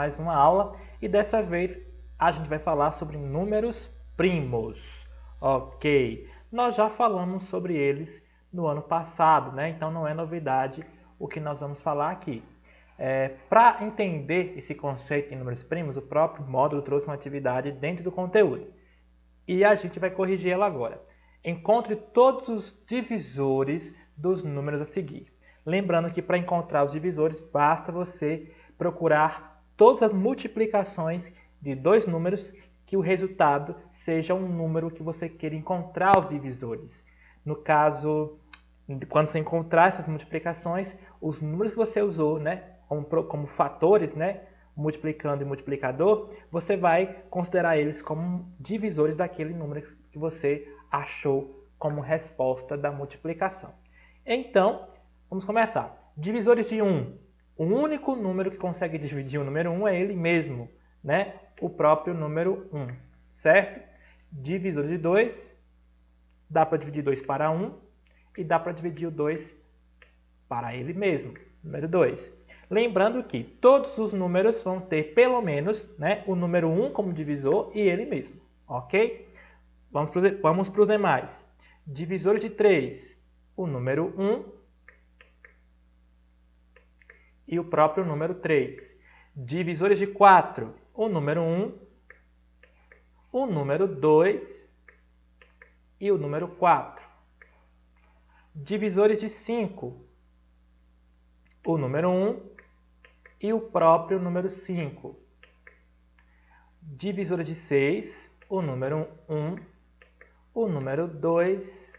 mais uma aula e dessa vez a gente vai falar sobre números primos. Ok, nós já falamos sobre eles no ano passado, né? Então não é novidade o que nós vamos falar aqui. Para entender esse conceito de números primos, o próprio módulo trouxe uma atividade dentro do conteúdo e a gente vai corrigir ela agora. Encontre todos os divisores dos números a seguir. Lembrando que para encontrar os divisores, basta você procurar todas as multiplicações de dois números que o resultado seja um número que você queira encontrar os divisores. No caso, quando você encontrar essas multiplicações, os números que você usou, né, como fatores, né, multiplicando e multiplicador, você vai considerar eles como divisores daquele número que você achou como resposta da multiplicação. Então, vamos começar. Divisores de 1. O único número que consegue dividir o número 1 é ele mesmo, né? O próprio número 1, certo? Divisores de 2, dá para dividir 2 para 1 e dá para dividir o 2 para ele mesmo, número 2. Lembrando que todos os números vão ter pelo menos, né, o número 1 como divisor e ele mesmo, ok? Vamos para os demais. Divisores de 3, o número 1 e o próprio número 3. Divisores de 4, o número 1, o número 2 e o número 4. Divisores de 5, o número 1 e o próprio número 5. Divisores de 6, o número 1, o número 2,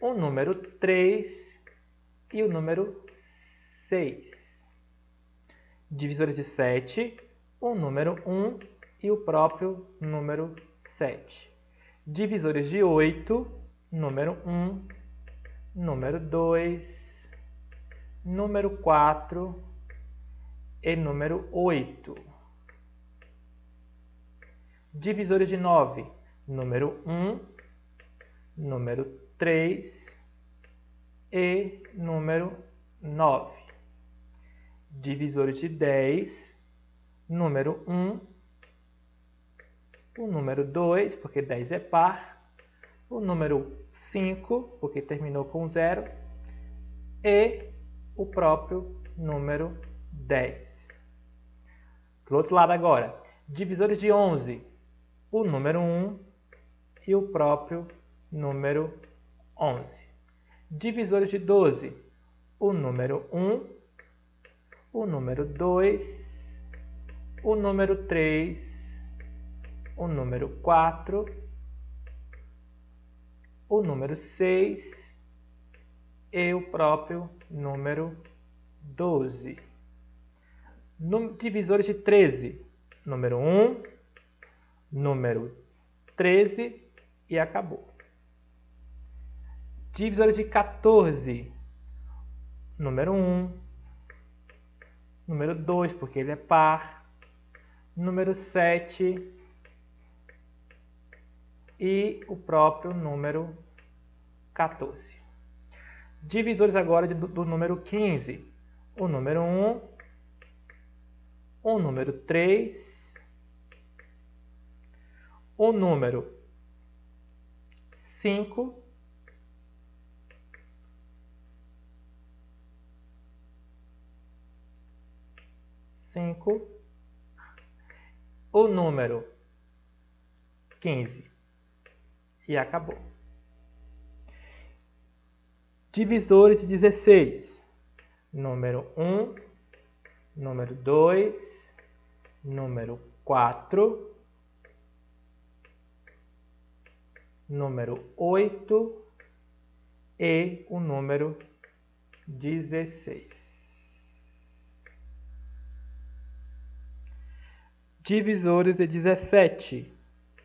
o número 3 e o número 6. Divisores de 7, o número 1 e o próprio número 7. Divisores de 8, número 1, número 2, número 4 e número 8. Divisores de 9, número 1, número 3 e número 9. Divisores de 10, número 1, o número 2, porque 10 é par, o número 5, porque terminou com 0, e o próprio número 10. Para o outro lado agora, divisores de 11, o número 1 e o próprio número 11. Divisores de 12, o número 1, o número 2, o número 3, o número 4, o número 6 e o próprio número 12. Divisores de 13, número 1, número 13 e acabou. Divisores de 14, número 1, número 2, porque ele é par, número 7 e o próprio número 14. Divisores agora do número 15, o número 1, o número 3, o número 5, o número 15 e acabou. Divisores de 16, número 1, número 2, número 4, número 8 e o número 16. Divisores de 17,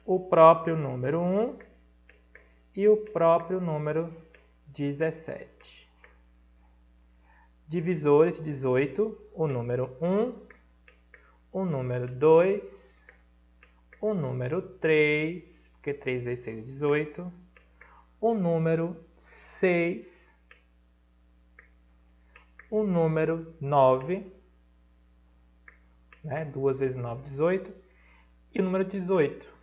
o próprio número 1 e o próprio número 17. Divisores de 18, o número 1, o número 2, o número 3, porque 3 vezes 6 é 18, o número 6, o número 9, né? 2 vezes 9, 18. E o número 18.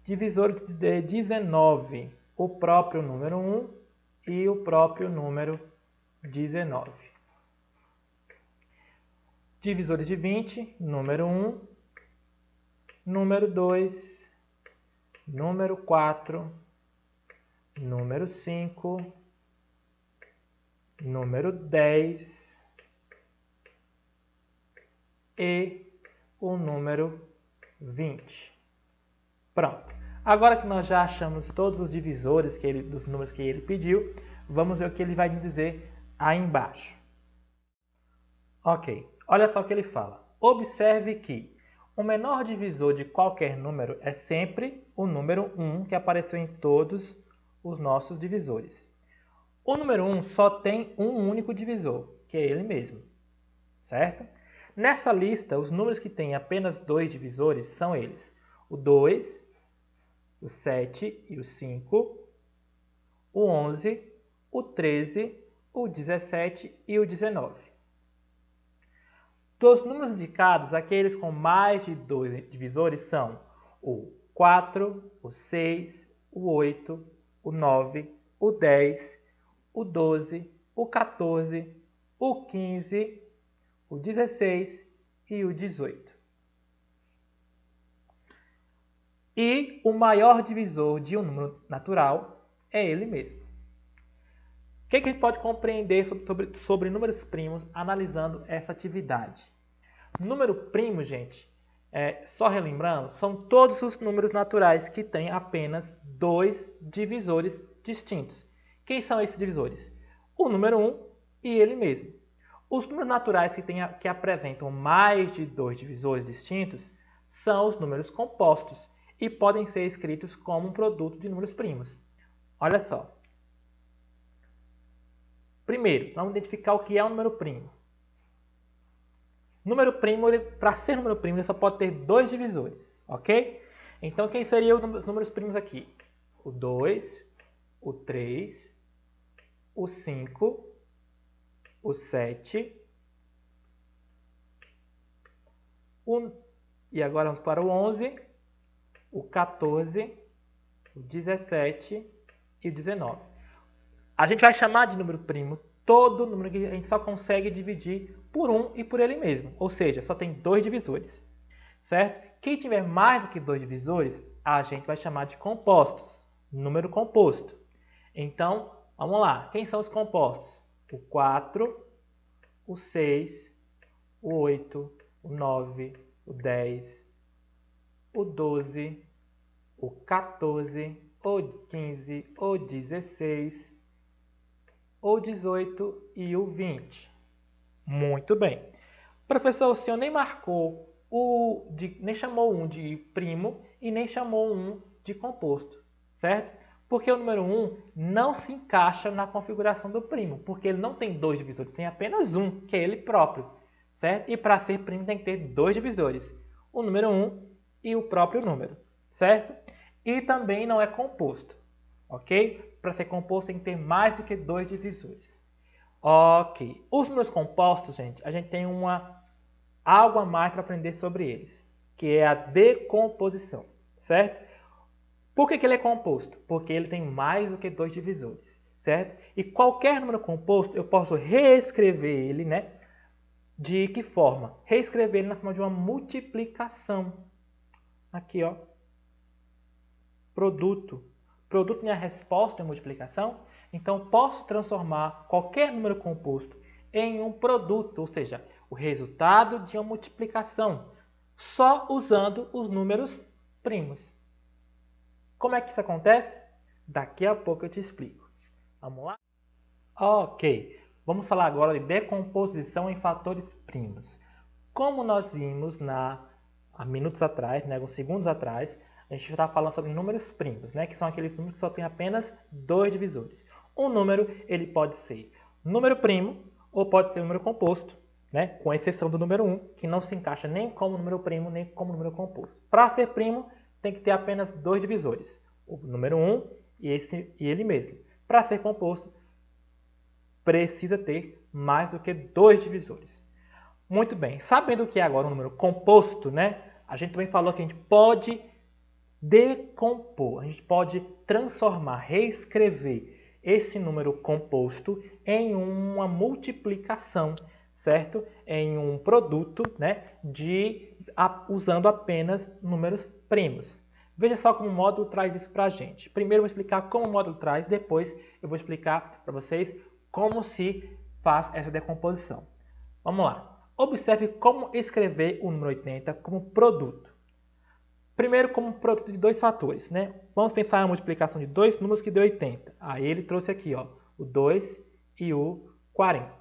Divisores de 19, o próprio número 1 e o próprio número 19. Divisores de 20, número 1, número 2, número 4, número 5, número 10 e o número 20. Pronto. Agora que nós já achamos todos os divisores dos números que ele pediu, vamos ver o que ele vai dizer aí embaixo. Ok, olha só o que ele fala. Observe que o menor divisor de qualquer número é sempre o número 1, que apareceu em todos os nossos divisores. O número 1 só tem um único divisor, que é ele mesmo, certo? Nessa lista, os números que têm apenas 2 divisores são eles: o 2, o 7 e o 5, o 11, o 13, o 17 e o 19. Dos números indicados, aqueles com mais de 2 divisores são o 4, o 6, o 8, o 9, o 10, o 12, o 14, o 15, o 16 e o 18. E o maior divisor de um número natural é ele mesmo. O que a gente pode compreender sobre números primos analisando essa atividade? Número primo, gente, só relembrando, são todos os números naturais que têm apenas 2 divisores distintos. Quem são esses divisores? O número 1 e ele mesmo. Os números naturais que apresentam mais de 2 divisores distintos são os números compostos e podem ser escritos como um produto de números primos. Olha só. Primeiro, vamos identificar o que é um número primo. Número primo, para ser número primo, ele só pode ter 2 divisores, ok? Então, quem seriam os números primos aqui? O 2, o 3, o 5, o 7, e agora vamos para o 11, o 14, o 17 e o 19. A gente vai chamar de número primo todo número que a gente só consegue dividir por 1 e por ele mesmo. Ou seja, só tem 2 divisores. Certo? Quem tiver mais do que 2 divisores, a gente vai chamar de compostos. Número composto. Então, vamos lá. Quem são os compostos? O 4, o 6, o 8, o 9, o 10, o 12, o 14, o 15, o 16, o 18 e o 20. Muito bem. Professor, o senhor nem marcou nem chamou um de primo e nem chamou um de composto, certo? Porque o número 1 não se encaixa na configuração do primo, porque ele não tem 2 divisores, tem apenas um, que é ele próprio, certo? E para ser primo tem que ter 2 divisores, o número 1 e o próprio número, certo? E também não é composto, ok? Para ser composto tem que ter mais do que 2 divisores. Ok. Os números compostos, gente, a gente tem algo a mais para aprender sobre eles, que é a decomposição, certo? Por que ele é composto? Porque ele tem mais do que 2 divisores, certo? E qualquer número composto, eu posso reescrever ele, né? De que forma? Reescrever ele na forma de uma multiplicação. Aqui, ó. Produto. Produto é a resposta de multiplicação. Então, posso transformar qualquer número composto em um produto, ou seja, o resultado de uma multiplicação, só usando os números primos. Como é que isso acontece? Daqui a pouco eu te explico. Vamos lá? Ok. Vamos falar agora de decomposição em fatores primos. Como nós vimos há minutos atrás, né, alguns segundos atrás, a gente está falando sobre números primos, né, que são aqueles números que só têm apenas 2 divisores. Um número ele pode ser número primo ou pode ser número composto, né, com exceção do número 1, que não se encaixa nem como número primo nem como número composto. Para ser primo, tem que ter apenas 2 divisores, o número 1 e ele mesmo. Para ser composto, precisa ter mais do que 2 divisores. Muito bem. Sabendo o que é agora um número composto, né? A gente também falou que a gente pode decompor, a gente pode transformar, reescrever esse número composto em uma multiplicação, certo? Em um produto, né? Usando apenas números primos. Veja só como o módulo traz isso para a gente. Primeiro eu vou explicar como o módulo traz, depois eu vou explicar para vocês como se faz essa decomposição. Vamos lá. Observe como escrever o número 80 como produto. Primeiro, como produto de dois fatores, né? Vamos pensar na multiplicação de dois números que deu 80. Aí ele trouxe aqui, ó, o 2 e o 40.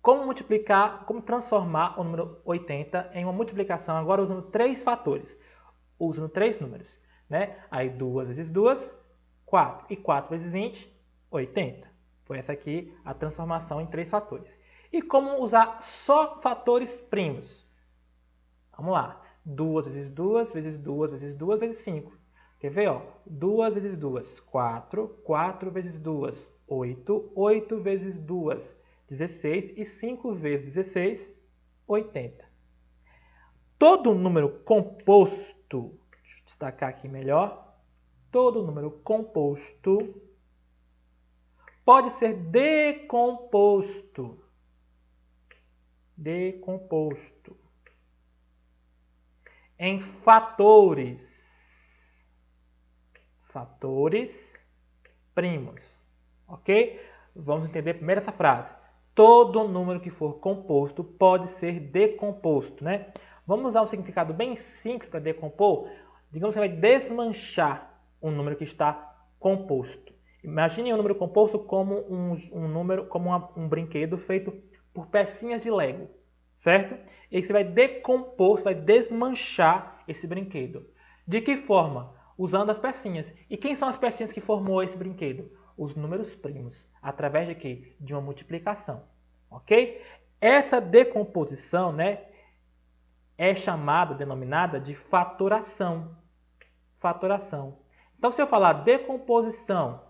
Como multiplicar, como transformar o número 80 em uma multiplicação agora usando três fatores, usando três números, né? Aí 2 vezes 2, 4. E 4 vezes 20, 80. Foi essa aqui a transformação em três fatores. E como usar só fatores primos? Vamos lá. 2 vezes 2 vezes 2 vezes 2 vezes 5. Quer ver? Ó? 2 vezes 2, 4. 4 vezes 2, 8. 8 vezes 2, 16. E 5 vezes 16, 80. Todo número composto, deixa eu destacar aqui melhor, todo número composto pode ser decomposto. Decomposto em fatores. Fatores primos. Ok? Vamos entender primeiro essa frase. Todo número que for composto pode ser decomposto, né? Vamos usar um significado bem simples para decompor. Digamos que você vai desmanchar um número que está composto. Imagine um número composto como um brinquedo feito por pecinhas de Lego, certo? E você vai decompor, você vai desmanchar esse brinquedo. De que forma? Usando as pecinhas. E quem são as pecinhas que formou esse brinquedo? Os números primos. Através de quê? De uma multiplicação. Ok? Essa decomposição, né, é denominada de fatoração. Fatoração. Então, se eu falar decomposição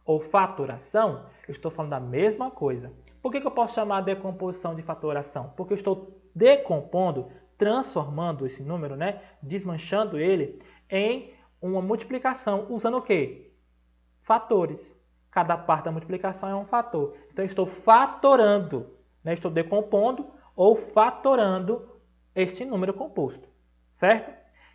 ou fatoração, eu estou falando da mesma coisa. Por que eu posso chamar a decomposição de fatoração? Porque eu estou decompondo, transformando esse número, né, desmanchando ele em uma multiplicação, usando o quê? Fatores. Cada parte da multiplicação é um fator. Então, eu estou fatorando, né, estou decompondo ou fatorando este número composto, certo?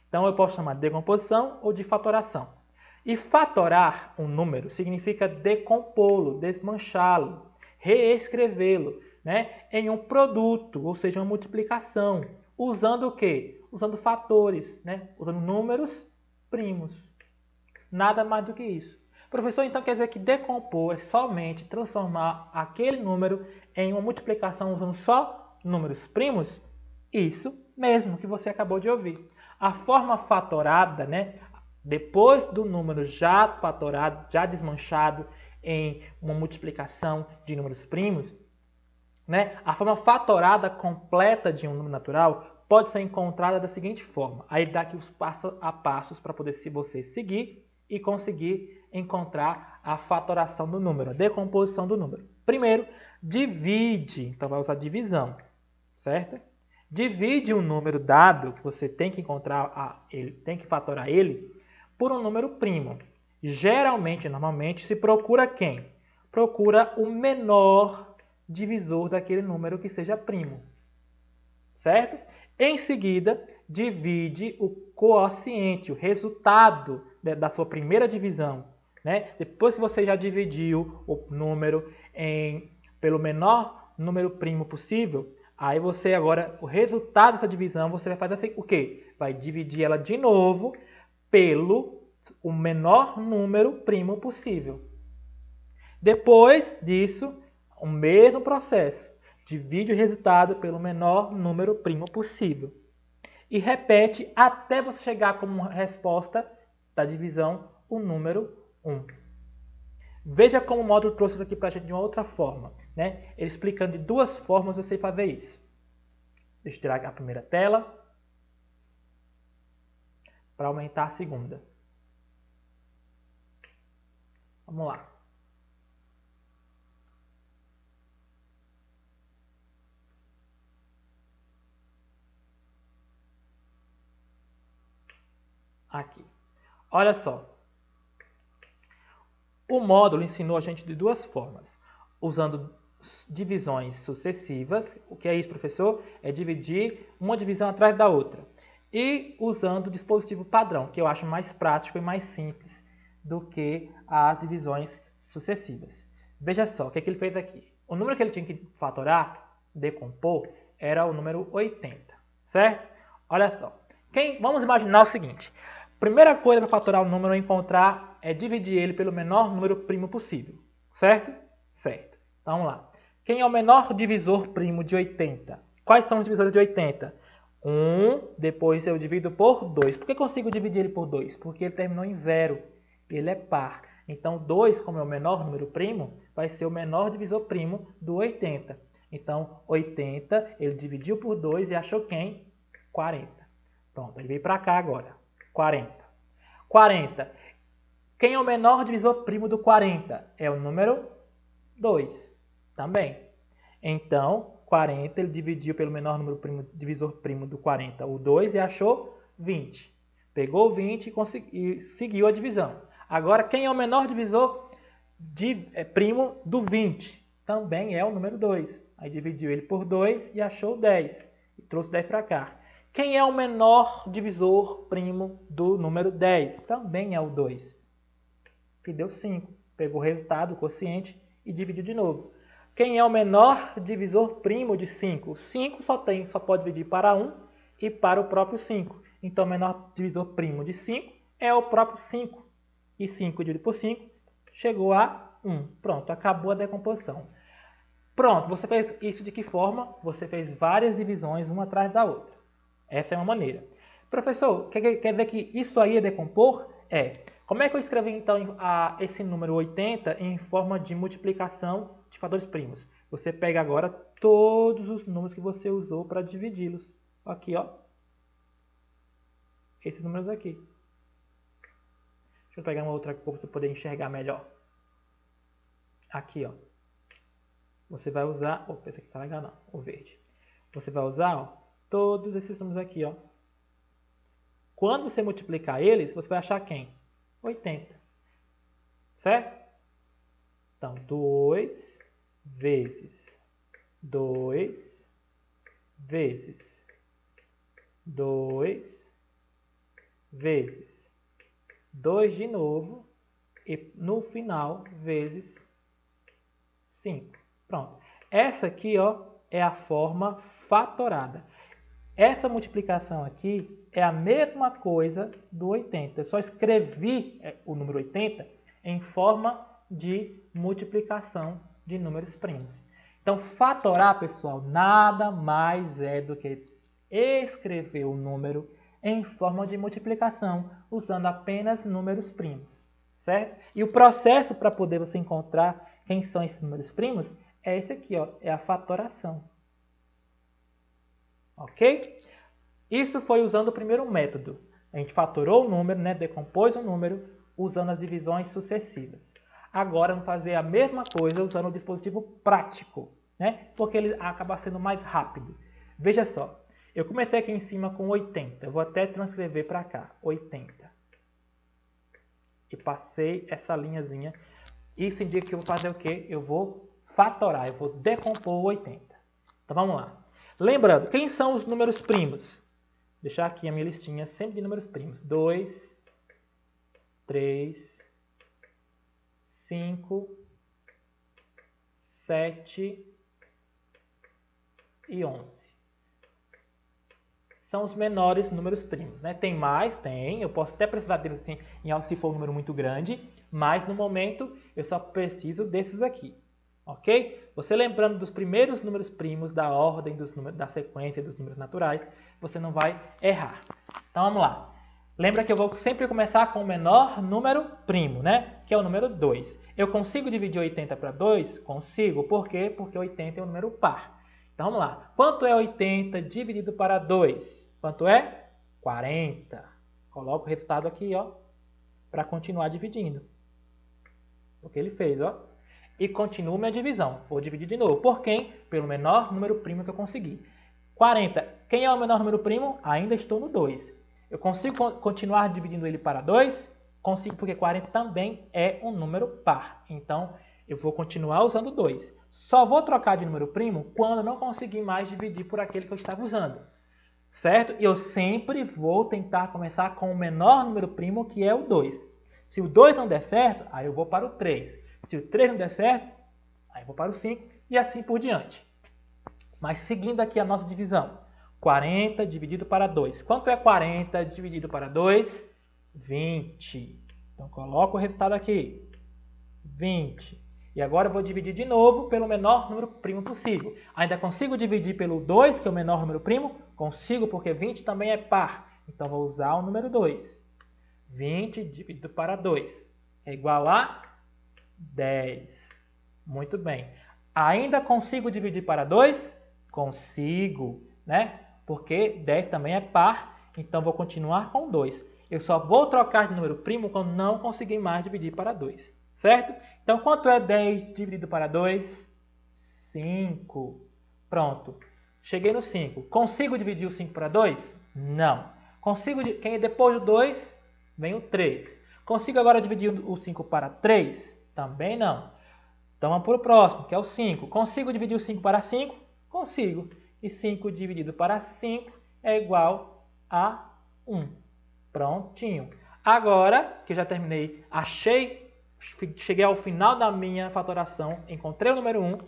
Então, eu posso chamar de decomposição ou de fatoração. E fatorar um número significa decompô-lo, desmanchá-lo, reescrevê-lo, né, em um produto, ou seja, uma multiplicação, usando o quê? Usando fatores, né, usando números primos. Nada mais do que isso. Professor, então quer dizer que decompor é somente transformar aquele número em uma multiplicação usando só números primos? Isso mesmo que você acabou de ouvir. A forma fatorada, né, depois do número já fatorado, já desmanchado em uma multiplicação de números primos, né, a forma fatorada completa de um número natural pode ser encontrada da seguinte forma. Aí dá aqui os passo a passos para poder você seguir e conseguir encontrar a fatoração do número, a decomposição do número. Primeiro, divide, então vai usar divisão, certo? Divide um número dado, que você tem que encontrar, tem que fatorar ele, por um número primo. Geralmente, normalmente, se procura quem? Procura o menor divisor daquele número que seja primo, certo? Em seguida, divide o quociente, o resultado da sua primeira divisão, né? Depois que você já dividiu o número pelo menor número primo possível, aí você agora, o resultado dessa divisão, você vai fazer assim, o quê? Vai dividir ela de novo pelo o menor número primo possível. Depois disso, o mesmo processo. Divide o resultado pelo menor número primo possível. E repete até você chegar como resposta da divisão o número 1. Veja como o módulo trouxe isso aqui para a gente de uma outra forma, né? Ele explicando de duas formas você fazer isso. Deixa eu tirar a primeira tela para aumentar a segunda. Vamos lá. aqui. Olha só. O módulo ensinou a gente de duas formas, usando divisões sucessivas. O que é isso, professor? É dividir uma divisão atrás da outra. E usando o dispositivo padrão, que eu acho mais prático e mais simples do que as divisões sucessivas. Veja só, o que ele fez aqui. O número que ele tinha que fatorar, decompor, era o número 80, certo? Olha só. Vamos imaginar o seguinte. Primeira coisa para fatorar o número é dividir ele pelo menor número primo possível, certo? Certo. Então vamos lá. Quem é o menor divisor primo de 80? Quais são os divisores de 80? 1, depois eu divido por 2. Por que consigo dividir ele por 2? Porque ele terminou em 0. Ele é par. Então 2, como é o menor número primo, vai ser o menor divisor primo do 80. Então 80, ele dividiu por 2 e achou quem? 40. Pronto, ele veio para cá agora. 40. 40. Quem é o menor divisor primo do 40? É o número 2. Também. Então, 40, ele dividiu pelo menor número primo, divisor primo do 40, o 2, e achou 20. Pegou o 20 e seguiu a divisão. Agora, quem é o menor divisor primo do 20? Também é o número 2. Aí dividiu ele por 2 e achou 10. E trouxe 10 para cá. Quem é o menor divisor primo do número 10? Também é o 2. Que deu 5. Pegou o resultado, o quociente, e dividiu de novo. Quem é o menor divisor primo de 5? O 5 só pode dividir para 1 e para o próprio 5. Então, o menor divisor primo de 5 é o próprio 5. E 5 dividido por 5 chegou a 1. Pronto, acabou a decomposição. Pronto, você fez isso de que forma? Você fez várias divisões uma atrás da outra. Essa é uma maneira. Professor, quer dizer que isso aí é decompor? É. Como é que eu escrevi então esse número 80 em forma de multiplicação de fatores primos? Você pega agora todos os números que você usou para dividi-los. Aqui, ó. Esses números aqui. Deixa eu pegar uma outra cor para você poder enxergar melhor. Aqui, ó. Você vai usar... Opa, esse aqui tá legal não, o verde. Você vai usar, ó, todos esses números aqui, ó. Quando você multiplicar eles, você vai achar quem? 80. Certo? Então, 2 vezes 2 vezes 2 vezes 2 de novo e no final vezes 5. Pronto. Essa aqui, ó, é a forma fatorada. Essa multiplicação aqui é a mesma coisa do 80. Eu só escrevi o número 80 em forma de multiplicação de números primos. Então, fatorar, pessoal, nada mais é do que escrever o número em forma de multiplicação, usando apenas números primos, certo? E o processo para poder você encontrar quem são esses números primos é esse aqui, ó, é a fatoração. Ok? Isso foi usando o primeiro método. A gente fatorou o número, né, decompôs o número, usando as divisões sucessivas. Agora, vamos fazer a mesma coisa usando o dispositivo prático, né, porque ele acaba sendo mais rápido. Veja só, eu comecei aqui em cima com 80. Eu vou até transcrever para cá, 80. E passei essa linhazinha. Isso indica que eu vou fazer o quê? Eu vou fatorar, eu vou decompor o 80. Então, vamos lá. Lembrando, quem são os números primos? Vou deixar aqui a minha listinha sempre de números primos. 2, 3, 5, 7 e 11. São os menores números primos, né? Tem mais? Tem. Eu posso até precisar deles assim, se for um número muito grande, mas no momento eu só preciso desses aqui. Ok? Você lembrando dos primeiros números primos, da ordem dos números, da sequência dos números naturais, você não vai errar. Então vamos lá. Lembra que eu vou sempre começar com o menor número primo, né? Que é o número 2. Eu consigo dividir 80 para 2? Consigo. Por quê? Porque 80 é um número par. Então vamos lá. Quanto é 80 dividido para 2? Quanto é? 40. Coloco o resultado aqui, ó, para continuar dividindo. O que ele fez, ó. E continuo minha divisão. Vou dividir de novo. Por quem? Pelo menor número primo que eu consegui. 40. Quem é o menor número primo? Ainda estou no 2. Eu consigo continuar dividindo ele para 2? Consigo, porque 40 também é um número par. Então, eu vou continuar usando 2. Só vou trocar de número primo quando não conseguir mais dividir por aquele que eu estava usando. Certo? E eu sempre vou tentar começar com o menor número primo, que é o 2. Se o 2 não der certo, aí eu vou para o 3. Se o 3 não der certo, aí eu vou para o 5 e assim por diante. Mas seguindo aqui a nossa divisão. 40 dividido para 2. Quanto é 40 dividido para 2? 20. Então, coloco o resultado aqui. 20. E agora eu vou dividir de novo pelo menor número primo possível. Ainda consigo dividir pelo 2, que é o menor número primo? Consigo, porque 20 também é par. Então, vou usar o número 2. 20 dividido para 2 é igual a 10. Muito bem. Ainda consigo dividir para 2? Consigo, né? Porque 10 também é par, então vou continuar com 2. Eu só vou trocar de número primo quando não conseguir mais dividir para 2, certo? Então, quanto é 10 dividido para 2? 5. Pronto. Cheguei no 5. Consigo dividir o 5 para 2? Não. Consigo, depois do 2, vem o 3. Consigo agora dividir o 5 para 3? Também não. Então, vamos para o próximo, que é o 5. Consigo dividir o 5 para 5? Consigo. E 5 dividido para 5 é igual a 1. Prontinho. Agora que eu já terminei, cheguei ao final da minha fatoração, encontrei o número 1.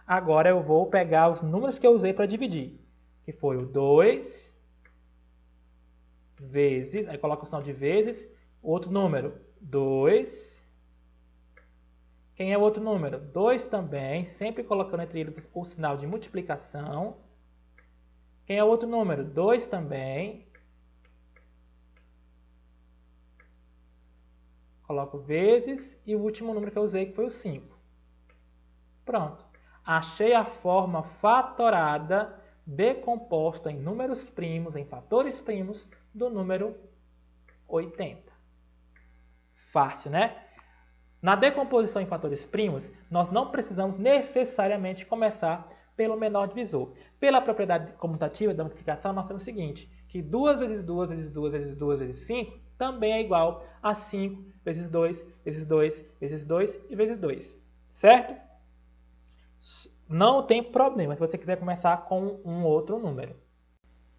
Agora eu vou pegar os números que eu usei para dividir. Que foi o 2 vezes, aí coloca o sinal de vezes, outro número, 2. Quem é o outro número? 2 também, sempre colocando entre eles o sinal de multiplicação. Quem é o outro número? 2 também. Coloco vezes e o último número que eu usei que foi o 5. Pronto. Achei a forma fatorada decomposta em números primos, em fatores primos, do número 80. Fácil, né? Na decomposição em fatores primos, nós não precisamos necessariamente começar pelo menor divisor. Pela propriedade comutativa da multiplicação, nós temos o seguinte, que 2 vezes 2 vezes 2 vezes 2 vezes 5 também é igual a 5 vezes 2 vezes 2 vezes 2 e vezes 2. Certo? Não tem problema se você quiser começar com um outro número.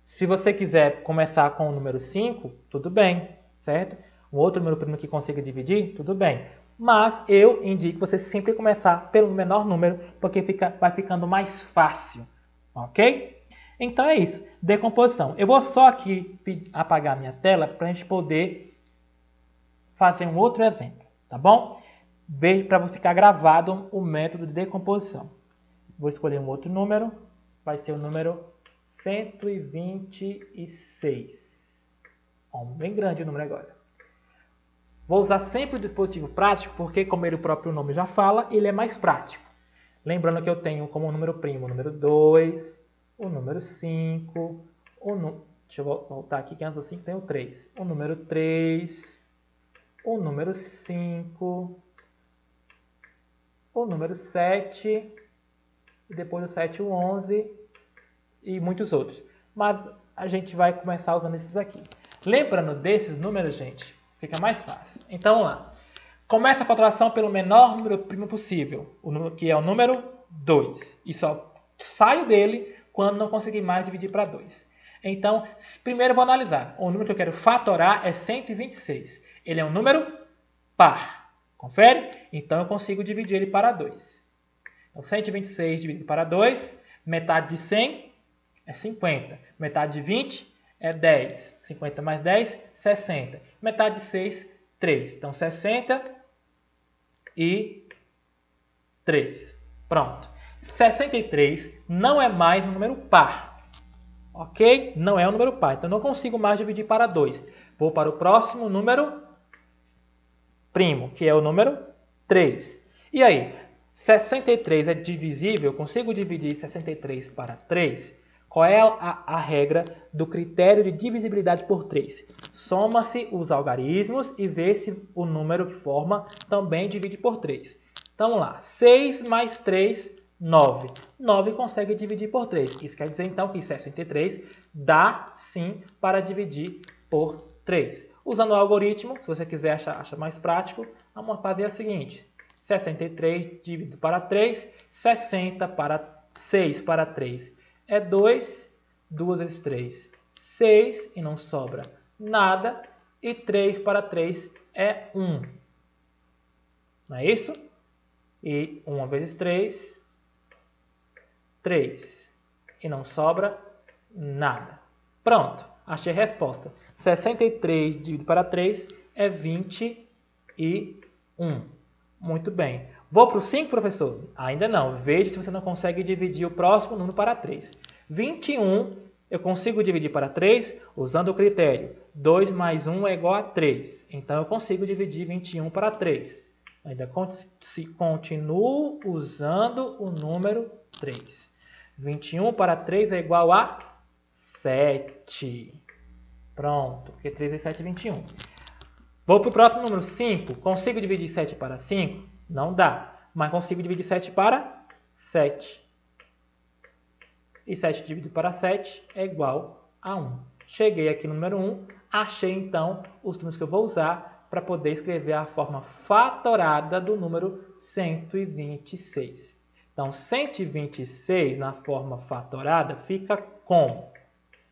Se você quiser começar com o número 5, tudo bem, certo? Um outro número primo que consiga dividir, tudo bem. Mas eu indico você sempre começar pelo menor número, porque vai ficando mais fácil, ok? Então é isso, decomposição. Eu vou só aqui apagar minha tela para a gente poder fazer um outro exemplo, tá bom? Para ficar gravado o método de decomposição. Vou escolher um outro número, vai ser o número 126. Bem grande o número agora. Vou usar sempre o dispositivo prático, porque como o próprio nome já fala, ele é mais prático. Lembrando que eu tenho como número primo o número 2, o número 5, deixa eu voltar aqui que antes do 5 tem o 3. O número 3, o número 5, o número 7, e depois do 7 o 11 e muitos outros. Mas a gente vai começar usando esses aqui. Lembrando desses números, gente, fica mais fácil. Então, vamos lá. Começa a fatoração pelo menor número primo possível, que é o número 2. E só saio dele quando não conseguir mais dividir para 2. Então, primeiro eu vou analisar. O número que eu quero fatorar é 126. Ele é um número par. Confere? Então, eu consigo dividir ele para 2. Então, 126 dividido para 2, metade de 100 é 50. Metade de 20 é 10. 50 mais 10, 60. Metade de 6, 3. Então, 63. Pronto. 63 não é mais um número par. Ok? Não é um número par. Então, não consigo mais dividir para 2. Vou para o próximo número primo, que é o número 3. E aí? 63 é divisível? Eu consigo dividir 63 para 3? Qual é a regra do critério de divisibilidade por 3? Soma-se os algarismos e vê se o número que forma também divide por 3. Então, vamos lá. 6 mais 3, 9. 9 consegue dividir por 3. Isso quer dizer, então, que 63 dá, sim, para dividir por 3. Usando o algoritmo, se você quiser achar mais prático, vamos fazer o seguinte. 63 dividido para 3, 60 para 6 para 3 é 2, 2 vezes 3, 6 e não sobra nada, e 3 para 3 é 1. Não é isso? E 1 vezes 3, 3. E não sobra nada. Pronto, achei a resposta. 63 dividido para 3 é 21. Muito bem. Vou para o 5, professor? Ainda não. Veja se você não consegue dividir o próximo número para 3. 21 eu consigo dividir para 3 usando o critério 2 mais 1 é igual a 3. Então, eu consigo dividir 21 para 3. Ainda continuo usando o número 3. 21 para 3 é igual a 7. Pronto, porque 3 vezes 7 é 21. Vou para o próximo número, 5. Consigo dividir 7 para 5? Não dá. Mas consigo dividir 7 para 7. E 7 dividido para 7 é igual a 1. Cheguei aqui no número 1. Achei, então, os números que eu vou usar para poder escrever a forma fatorada do número 126. Então, 126 na forma fatorada fica como?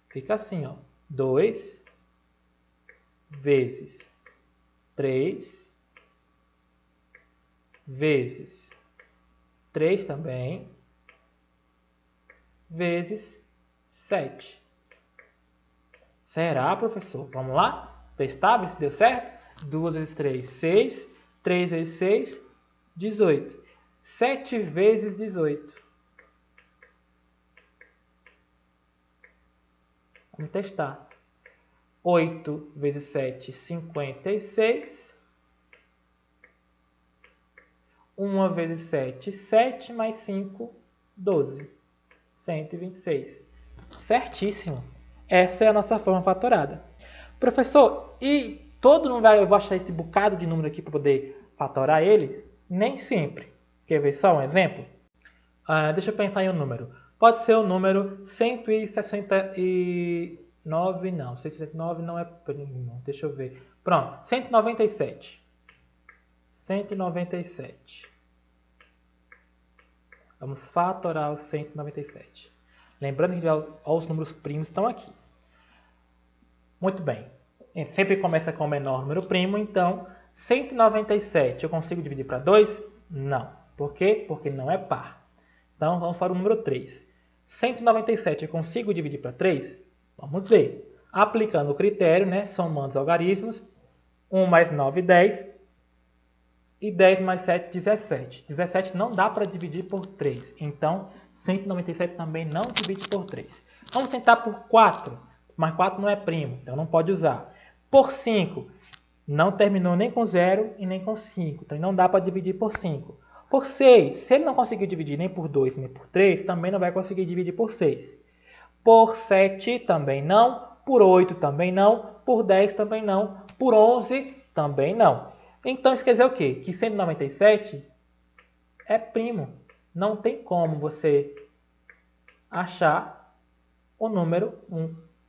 Fica assim, ó. 2 vezes 3 vezes 3 também vezes 7. Será, professor? Vamos lá? Testar, ver se deu certo? 2 vezes 3, 6. 3 vezes 6, 18. 7 vezes 18. Vamos testar. 8 vezes 7, 56. 1 vezes 7, 7 mais 5, 12. 126. Certíssimo. Essa é a nossa forma fatorada. Professor, e todo número eu vou achar esse bocado de número aqui para poder fatorar ele? Nem sempre. Quer ver só um exemplo? Deixa eu pensar em um número. Pode ser o número 169, não. 169 não é primo. Deixa eu ver. Pronto, 197. 197. Vamos fatorar o 197. Lembrando que os números primos estão aqui. Muito bem. Sempre começa com o menor número primo, então 197 eu consigo dividir para 2? Não. Por quê? Porque não é par. Então vamos para o número 3. 197 eu consigo dividir para 3? Vamos ver. Aplicando o critério, né, somando os algarismos, 1 mais 9, 10. E 10 mais 7, 17. 17 não dá para dividir por 3. Então, 197 também não divide por 3. Vamos tentar por 4. Mas 4 não é primo, então não pode usar. Por 5, não terminou nem com 0 e nem com 5. Então, não dá para dividir por 5. Por 6, se ele não conseguir dividir nem por 2 nem por 3, também não vai conseguir dividir por 6. Por 7, também não. Por 8, também não. Por 10, também não. Por 11, também não. Então, isso quer dizer o quê? Que 197 é primo. Não tem como você achar o número,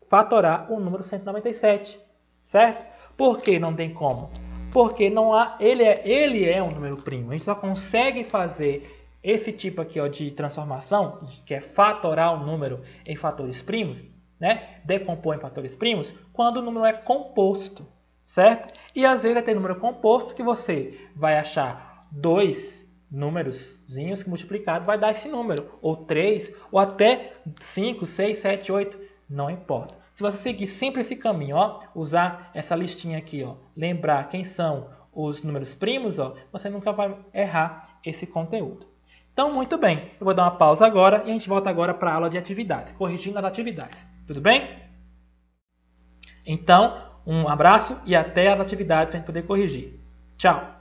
fatorar o número 197, certo? Por que não tem como? Porque não há, ele é um número primo. A gente só consegue fazer esse tipo aqui, ó, de transformação, que é fatorar o número em fatores primos, né? Decompor em fatores primos, quando o número é composto. Certo? E às vezes vai ter número composto que você vai achar 2 númerozinhos que multiplicado vai dar esse número. Ou 3, ou até 5, 6, 7, 8. Não importa. Se você seguir sempre esse caminho, ó, usar essa listinha aqui, ó, lembrar quem são os números primos, ó, você nunca vai errar esse conteúdo. Então, muito bem. Eu vou dar uma pausa agora e a gente volta agora para a aula de atividade, corrigindo as atividades. Tudo bem? Então, um abraço e até as atividades para a gente poder corrigir. Tchau!